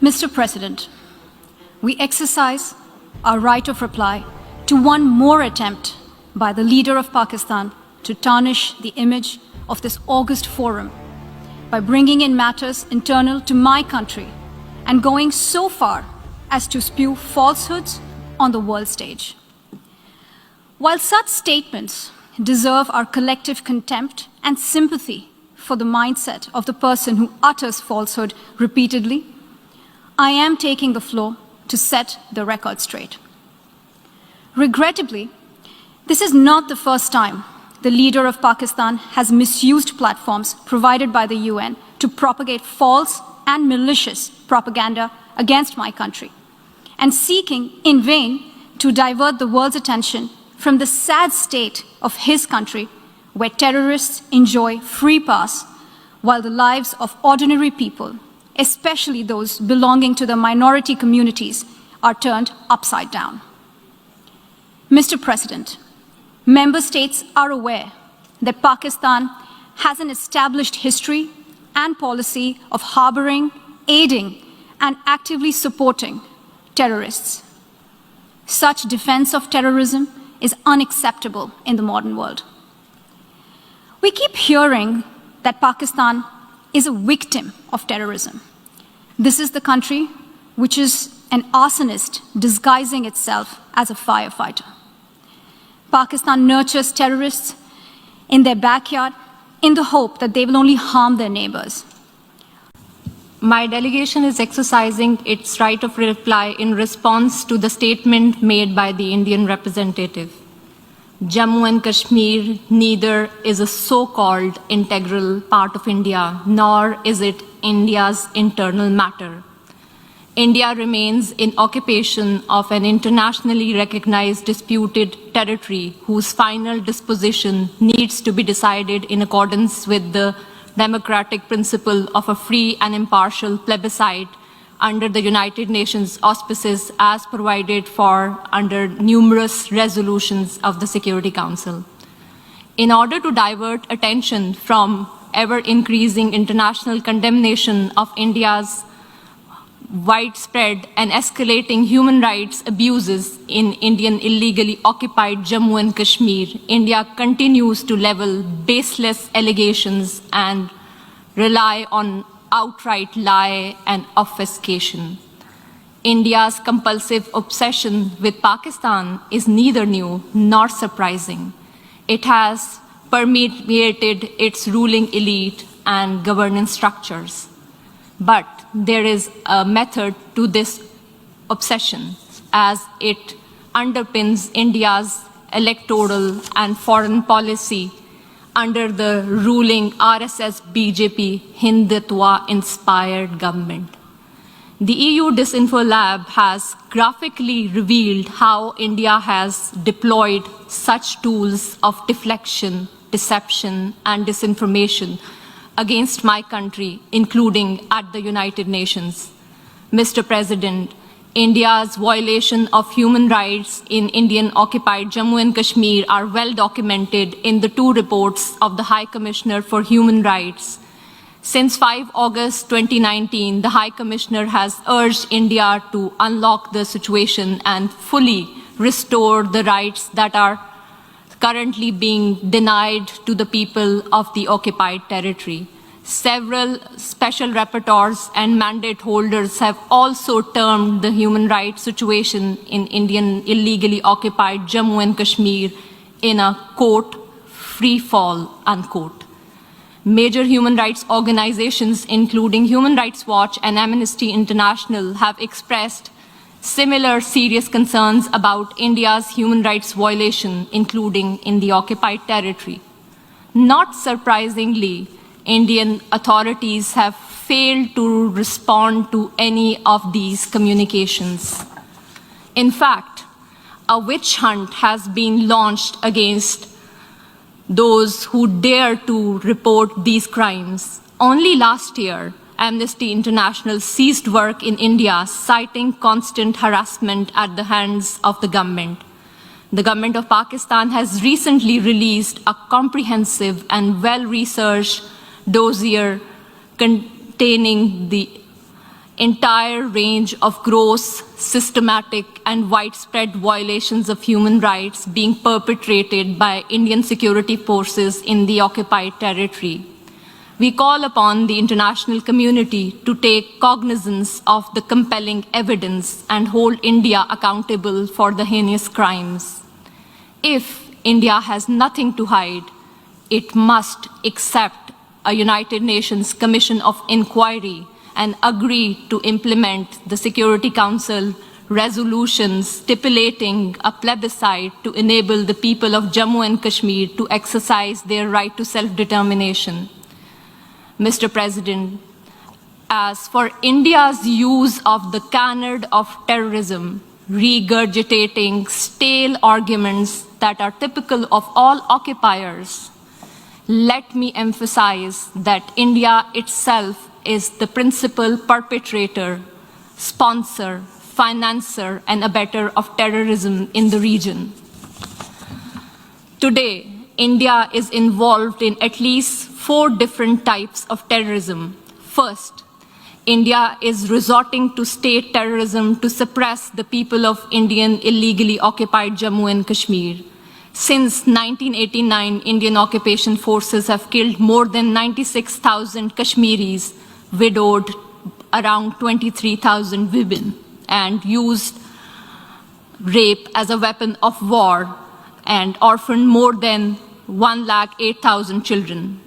Mr. President, we exercise our right of reply to one more attempt by the leader of Pakistan to tarnish the image of this august forum by bringing in matters internal to my country and going so far as to spew falsehoods on the world stage. While such statements deserve our collective contempt and sympathy for the mindset of the person who utters falsehood repeatedly, I am taking the floor to set the record straight. Regrettably, this is not the first time the leader of Pakistan has misused platforms provided by the UN to propagate false and malicious propaganda against my country, and seeking in vain to divert the world's attention from the sad state of his country, where terrorists enjoy free pass while the lives of ordinary people, especially those belonging to the minority communities, are turned upside down. Mr. President, member states are aware that Pakistan has an established history and policy of harboring, aiding, and actively supporting terrorists. Such defense of terrorism is unacceptable in the modern world. We keep hearing that Pakistan is a victim of terrorism. This is the country which is an arsonist disguising itself as a firefighter. Pakistan nurtures terrorists in their backyard in the hope that they will only harm their neighbors. My delegation is exercising its right of reply in response to the statement made by the Indian representative. Jammu and Kashmir neither is a so-called integral part of India, nor is it India's internal matter. India remains in occupation of an internationally recognized disputed territory whose final disposition needs to be decided in accordance with the democratic principle of a free and impartial plebiscite under the United Nations auspices as provided for under numerous resolutions of the Security Council. In order to divert attention from ever-increasing international condemnation of India's widespread and escalating human rights abuses in Indian illegally occupied Jammu and Kashmir, India continues to level baseless allegations and rely on outright lie and obfuscation. India's compulsive obsession with Pakistan is neither new nor surprising. It has permeated its ruling elite and governance structures. But there is a method to this obsession, as it underpins India's electoral and foreign policy under the ruling RSS-BJP Hindutva-inspired government. The EU Disinfo Lab has graphically revealed how India has deployed such tools of deflection, deception, and disinformation against my country, including at the United Nations. Mr. President, India's violation of human rights in Indian-occupied Jammu and Kashmir are well documented in the two reports of the High Commissioner for Human Rights. Since 5 August 2019, the High Commissioner has urged India to unlock the situation and fully restore the rights that are currently being denied to the people of the occupied territory. Several special rapporteurs and mandate holders have also termed the human rights situation in Indian illegally occupied Jammu and Kashmir in a, quote, free fall, unquote. Major human rights organizations, including Human Rights Watch and Amnesty International, have expressed similar serious concerns about India's human rights violation, including in the occupied territory. Not surprisingly, Indian authorities have failed to respond to any of these communications. In fact, a witch hunt has been launched against those who dare to report these crimes. Only last year, Amnesty International ceased work in India, citing constant harassment at the hands of the government. The government of Pakistan has recently released a comprehensive and well-researched dossier containing the entire range of gross, systematic, and widespread violations of human rights being perpetrated by Indian security forces in the occupied territory. We call upon the international community to take cognizance of the compelling evidence and hold India accountable for the heinous crimes. If India has nothing to hide, it must accept a United Nations Commission of Inquiry and agree to implement the Security Council resolutions stipulating a plebiscite to enable the people of Jammu and Kashmir to exercise their right to self-determination. Mr. President, as for India's use of the canard of terrorism, regurgitating stale arguments that are typical of all occupiers, let me emphasize that India itself is the principal perpetrator, sponsor, financer, and abettor of terrorism in the region. Today, India is involved in at least 4 different types of terrorism. First, India is resorting to state terrorism to suppress the people of Indian illegally occupied Jammu and Kashmir. Since 1989, Indian occupation forces have killed more than 96,000 Kashmiris, widowed around 23,000 women, and used rape as a weapon of war and orphaned more than 108,000 children.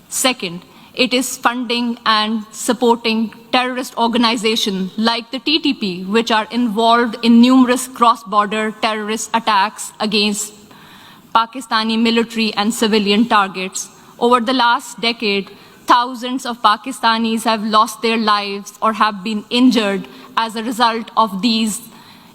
Second, it is funding and supporting terrorist organizations like the TTP, which are involved in numerous cross-border terrorist attacks against Pakistani military and civilian targets. Over the last decade, thousands of Pakistanis have lost their lives or have been injured as a result of these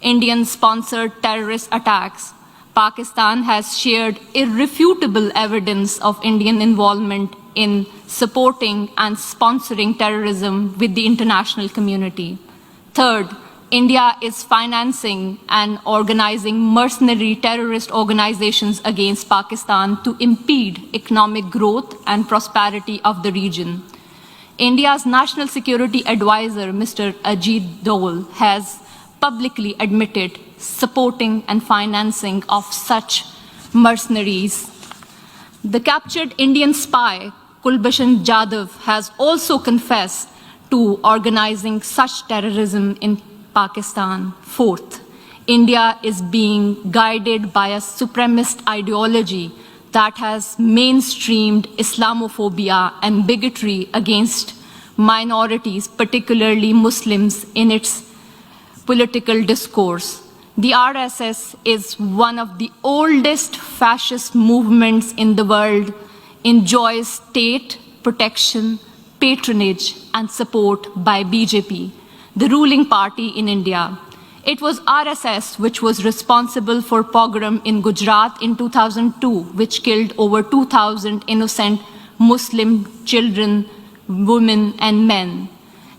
Indian-sponsored terrorist attacks. Pakistan has shared irrefutable evidence of Indian involvement in supporting and sponsoring terrorism with the international community. Third, India is financing and organizing mercenary terrorist organizations against Pakistan to impede economic growth and prosperity of the region. India's National Security Advisor, Mr. Ajit Doval, has publicly admitted supporting and financing of such mercenaries. The captured Indian spy, Kulbhushan Jadhav, has also confessed to organizing such terrorism in Pakistan. Fourth, India is being guided by a supremacist ideology that has mainstreamed Islamophobia and bigotry against minorities, particularly Muslims, in its political discourse. The RSS is one of the oldest fascist movements in the world, enjoys state protection, patronage, and support by BJP, the ruling party in India. It was RSS which was responsible for pogrom in Gujarat in 2002, which killed over 2,000 innocent Muslim children, women, and men.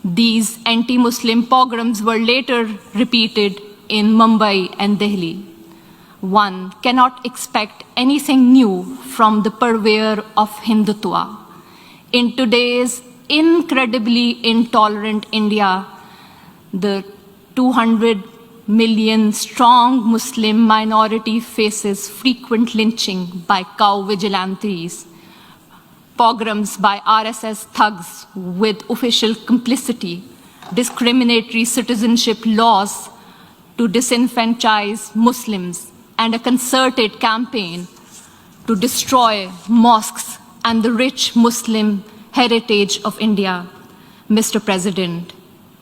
These anti-Muslim pogroms were later repeated in Mumbai and Delhi. One cannot expect anything new from the purveyor of Hindutva. In today's incredibly intolerant India, the 200 million strong Muslim minority faces frequent lynching by cow vigilantes, pogroms by RSS thugs with official complicity, discriminatory citizenship laws to disenfranchise Muslims, and a concerted campaign to destroy mosques and the rich Muslim heritage of India. Mr. President,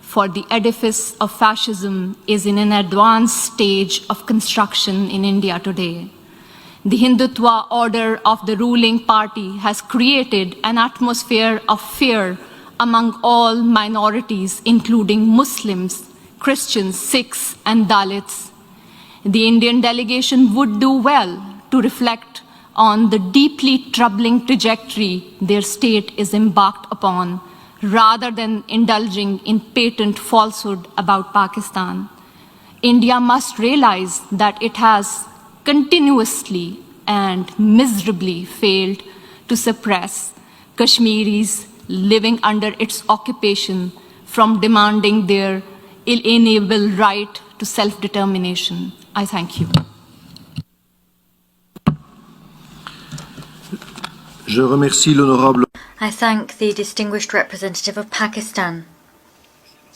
for the edifice of fascism is in an advanced stage of construction in India today. The Hindutva order of the ruling party has created an atmosphere of fear among all minorities, including Muslims, Christians, Sikhs, and Dalits. The Indian delegation would do well to reflect on the deeply troubling trajectory their state is embarked upon, rather than indulging in patent falsehood about Pakistan. India must realize that it has continuously and miserably failed to suppress Kashmiris living under its occupation from demanding their inalienable right to self-determination. I thank you. Je remercie l'honorable. I thank the distinguished representative of Pakistan.